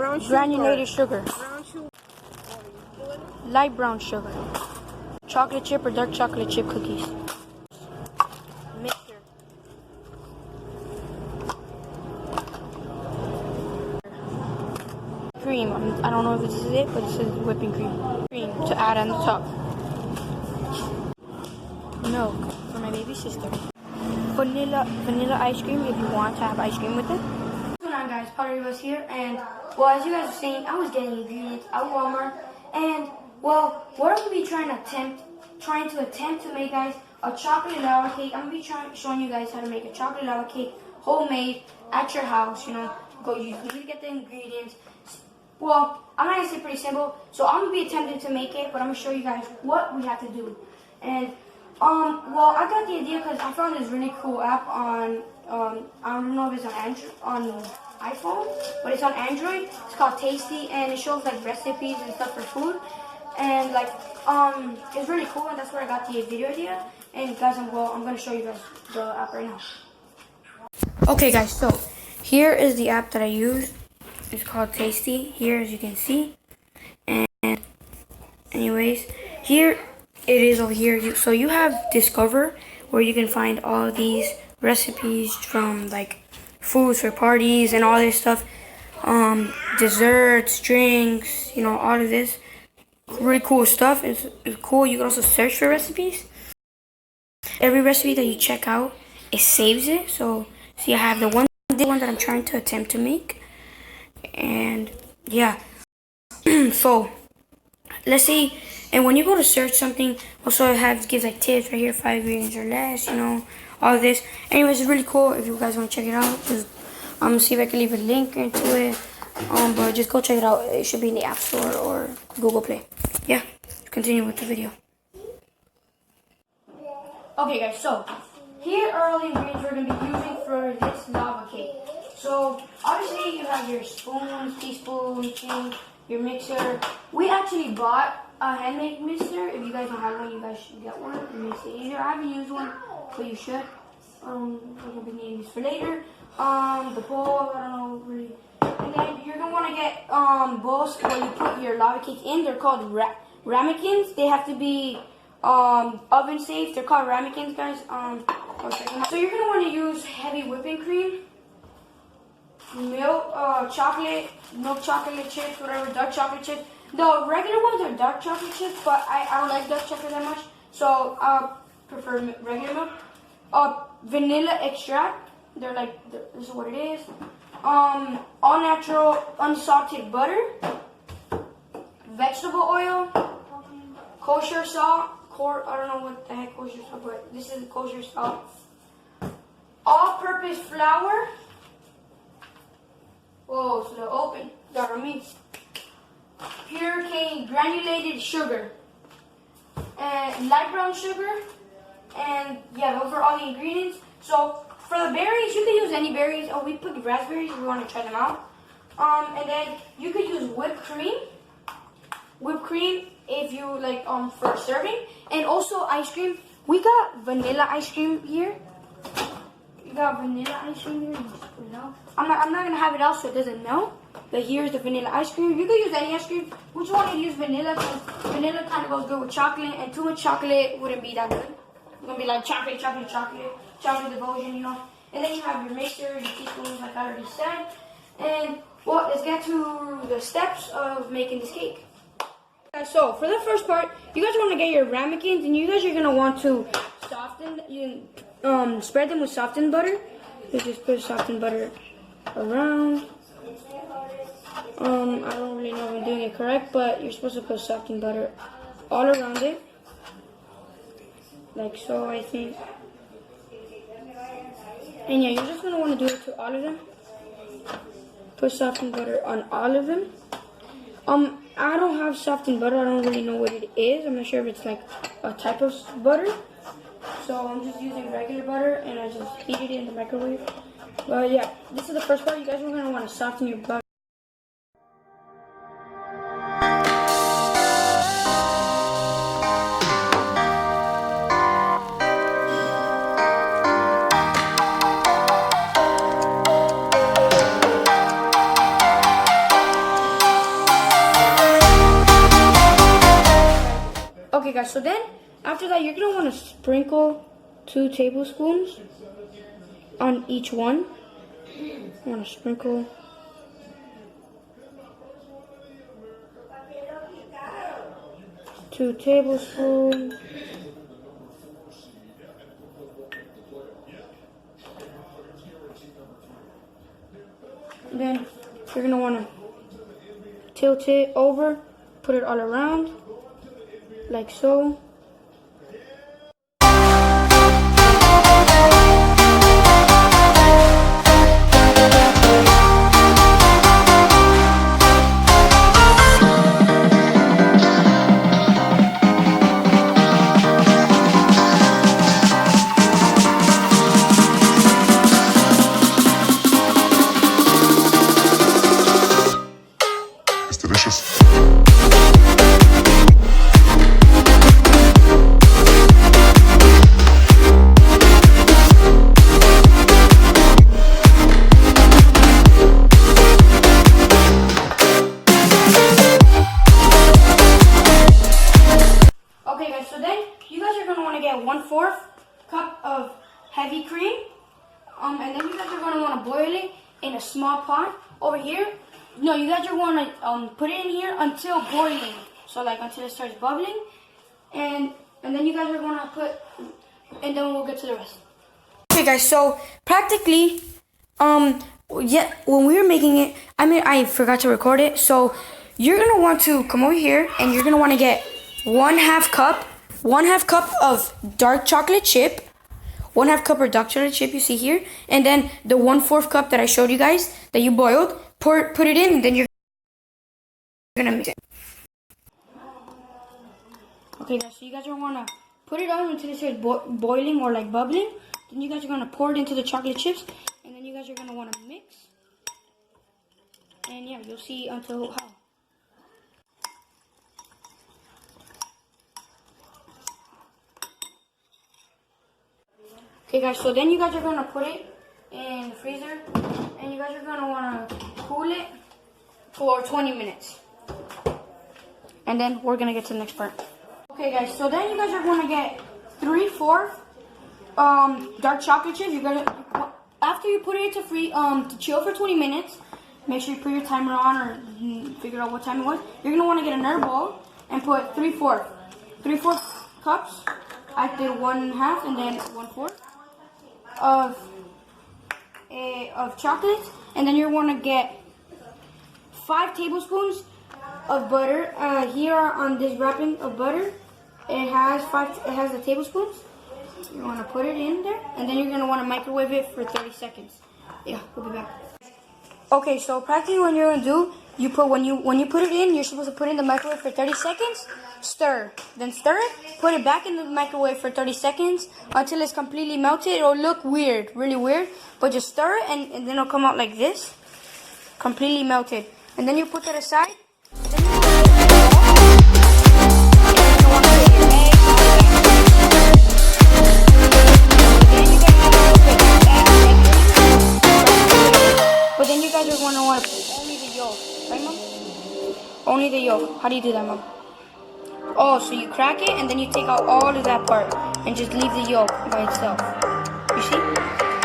Brown sugar. Granulated sugar. Brown sugar. Light brown sugar. Chocolate chip or dark chocolate chip cookies. Mixer. Cream. I don't know if this is it, but it says whipping cream. Cream to add on the top. Milk for my baby sister. Vanilla ice cream if you want to have ice cream with it. What's going on, guys? Pottery was here, and well, as you guys were saying, I was getting ingredients at Walmart, and well, what I'm gonna be trying to attempt to make, guys, a chocolate lava cake. I'm gonna be showing you guys how to make a chocolate lava cake, homemade at your house. You know, you need to get the ingredients. Well, I'm not gonna say pretty simple, so I'm gonna be attempting to make it, but I'm gonna show you guys what we have to do. And well, I got the idea because I found this really cool app on I don't know if it's on iPhone, but it's on Android. It's called Tasty, and it shows like recipes and stuff for food, and like it's really cool, and that's where I got the video idea. And guys, I'm gonna show you guys the app right now. Okay, guys, so here is the app that I use. It's called Tasty. Here, as you can see, and anyways, here it is over here. So you have Discover, where you can find all these recipes from like foods for parties and all this stuff, desserts, drinks, you know, all of this really cool stuff. It's cool. You can also search for recipes. Every recipe that you check out, it saves it. So see, I have the one that I'm trying to attempt to make, and yeah. So let's see. And when you go to search something, also it gives like tips right here, 5 ingredients or less, you know, all of this. Anyways, it's really cool if you guys want to check it out. I'm gonna see if I can leave a link into it. But just go check it out. It should be in the App Store or Google Play. Yeah, let's continue with the video. Okay, guys, so here are all the ingredients we're gonna be using for this lava cake. So obviously you have your spoons, teaspoons, your mixer. We actually bought a handmade mixer. If you guys don't have one, you guys should get one. It makes it easier. I haven't used one, but you should. We're gonna be needing this for later. The bowl, I don't know really. And then you're gonna want to get bowls where you put your lava cake in. They're called ramekins. They have to be oven safe. They're called ramekins, guys. So you're gonna want to use heavy whipping cream, milk, milk chocolate chips, whatever, dark chocolate chips. The regular ones are dark chocolate chips, but I don't like dark chocolate that much, so I prefer regular milk. Vanilla extract. They're like, this is what it is. All natural unsalted butter, vegetable oil, kosher salt. I don't know what the heck kosher salt, but this is kosher salt. All-purpose flour. Whoa, so they're open. Got on me. Pure cane granulated sugar and light brown sugar, and yeah, those are all the ingredients. So for the berries, you can use any berries. Oh, we put raspberries if you want to try them out. And then you could use whipped cream if you like for serving, and also ice cream. We got vanilla ice cream here. You got vanilla ice cream here. I'm not gonna have it out so it doesn't melt. But here's the vanilla ice cream. You could use any ice cream. We just want to use vanilla because vanilla kind of goes good with chocolate, and too much chocolate wouldn't be that good. It's gonna be like chocolate devotion, you know. And then you have your mixer, your teaspoons, like I already said. And well, let's get to the steps of making this cake. So for the first part, you guys want to get your ramekins, and you guys are gonna want to spread them with softened butter. You just put softened butter around. I don't really know if I'm doing it correct, but you're supposed to put softened butter all around it, like so, I think. And yeah, you're just gonna want to do it to all of them. Put softened butter on all of them. I don't have softened butter. I don't really know what it is. I'm not sure if it's like a type of butter. So I'm just using regular butter, and I just heat it in the microwave. But yeah, this is the first part. You guys are gonna want to soften your butter. Okay, guys, so then after that, you're gonna want to sprinkle 2 tablespoons on each one. You want to sprinkle. Two tablespoons. Then you're gonna want to tilt it over, put it all around, like so. Delicious. Okay, guys, so then you guys are going to want to get 1/4 cup of heavy cream. And then you guys are going to want to boil it in a small pot over here. No, you guys are going to put it in here until boiling. So like until it starts bubbling. And then you guys are going to put, and then we'll get to the rest. Okay, guys, so practically, yeah, when we were making it, I forgot to record it. So you're going to want to come over here and you're going to want to get 1/2 cup of dark chocolate chip, 1/2 cup of dark chocolate chip you see here, and then the 1/4 cup that I showed you guys that you boiled, put it in, and then you're gonna mix it. Okay, guys, so you guys are gonna put it on until it starts boiling or like bubbling. Then you guys are gonna pour it into the chocolate chips, and then you guys are gonna wanna mix. And yeah, you'll see until how. Okay, guys, so then you guys are gonna put it in the freezer, and you guys are gonna wanna cool it for 20 minutes. And then we're gonna get to the next part. Okay, guys, so then you guys are gonna get 3/4 dark chocolate chips. You're gonna, after you put it to chill for 20 minutes, make sure you put your timer on or figure out what time it was. You're gonna wanna get another bowl and put 3/4 cups. I did 1/2 and then 1/4 of chocolate, and then you're gonna get 5 tablespoons of butter. Here on this wrapping of butter, it has the tablespoons. You wanna put it in there, and then you're gonna wanna microwave it for 30 seconds. Yeah, we'll be back. Okay, so practically what you're gonna do, when you put it in, you're supposed to put it in the microwave for 30 seconds. Stir, then stir it, put it back in the microwave for 30 seconds until it's completely melted. It'll look weird, really weird, but just stir it and then it'll come out like this, completely melted. And then you put that aside. But then you guys are going to want to put only the yolk, right, Mom? Only the yolk. How do you do that, Mom? Oh, so you crack it and then you take out all of that part and just leave the yolk by itself. You see?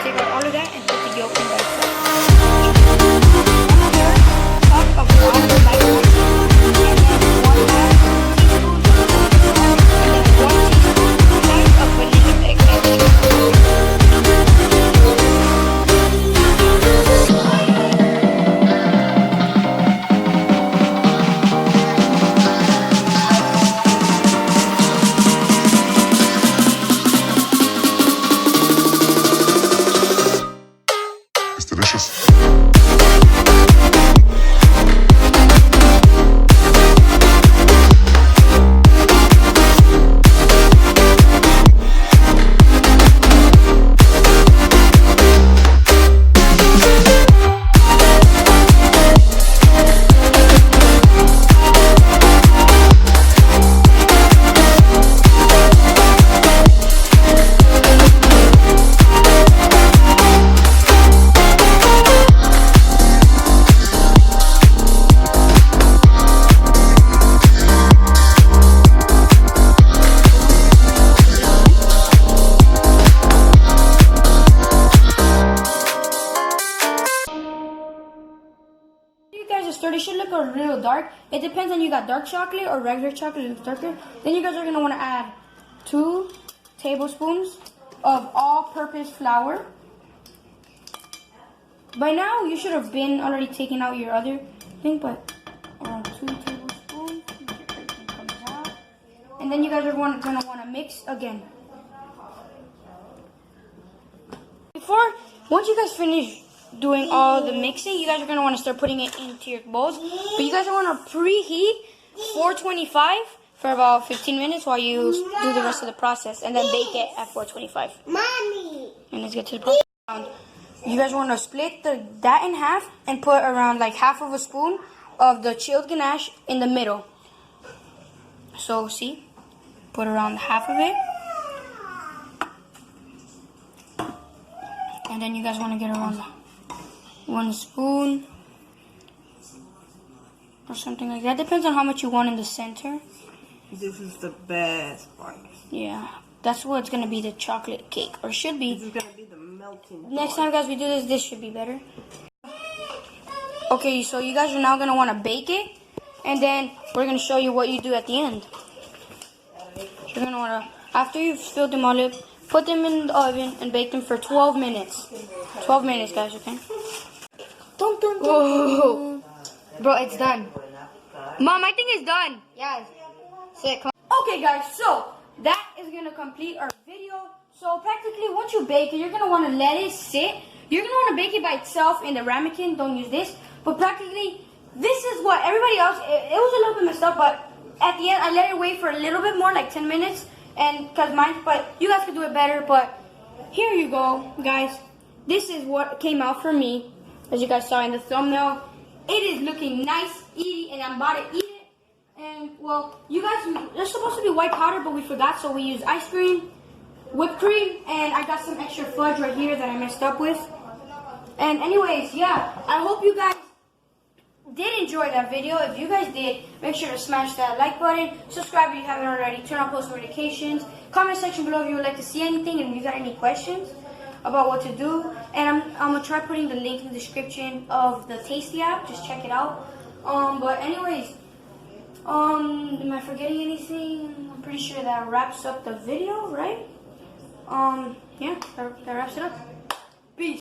Take out all of that and put the yolk in by itself. Cup of water, microwave, and then 1/2 teaspoon of vanilla extract. guys are stirred, it should look a little dark. It depends on you got dark chocolate or regular chocolate, it's darker. Then you guys are gonna want to add 2 tablespoons of all-purpose flour. By now, you should have been already taking out your other thing, but around 2 tablespoons. Everything comes out. And then you guys are gonna want to mix again. Once you guys finish doing all the mixing, you guys are gonna want to start putting it into your bowls. But you guys want to preheat 425 for about 15 minutes while you do the rest of the process, and then bake it at 425. Mommy. And let's get to the process. You guys want to split that in half and put around like half of a spoon of the chilled ganache in the middle. So see, put around half of it. And then you guys want to get around 1 spoon or something like that. Depends on how much you want in the center. This is the best part. Yeah, that's what's going to be the chocolate cake, or should be. This is going to be the melting part. Next time, guys, we do this should be better. Okay, so you guys are now going to want to bake it, and then we're going to show you what you do at the end. So you're going to want to, after you've filled them all up, put them in the oven and bake them for 12 minutes. 12 minutes, guys, okay? Whoa. Bro, it's done. Mom, I think it's done. Yeah. Sick. Okay, guys, so that is going to complete our video. So practically, once you bake it, you're going to want to let it sit. You're going to want to bake it by itself in the ramekin. Don't use this. But practically, this is what everybody else, it was a little bit messed up, but at the end, I let it wait for a little bit more, like 10 minutes. And because mine, but you guys could do it better. But here you go, guys. This is what came out for me, as you guys saw in the thumbnail. It is looking nice, easy, and I'm about to eat it. And well, you guys, there's supposed to be white powder, but we forgot, so we used ice cream, whipped cream, and I got some extra fudge right here that I messed up with. And anyways, yeah, I hope you guys did enjoy that video. If you guys did, make sure to smash that like button, subscribe if you haven't already, turn on post notifications, comment section below if you would like to see anything, and if you got any questions about what to do. And I'm gonna try putting the link in the description of the Tasty app, just check it out. But anyways, am I forgetting anything? I'm pretty sure that wraps up the video, right? Yeah, that wraps it up. Peace.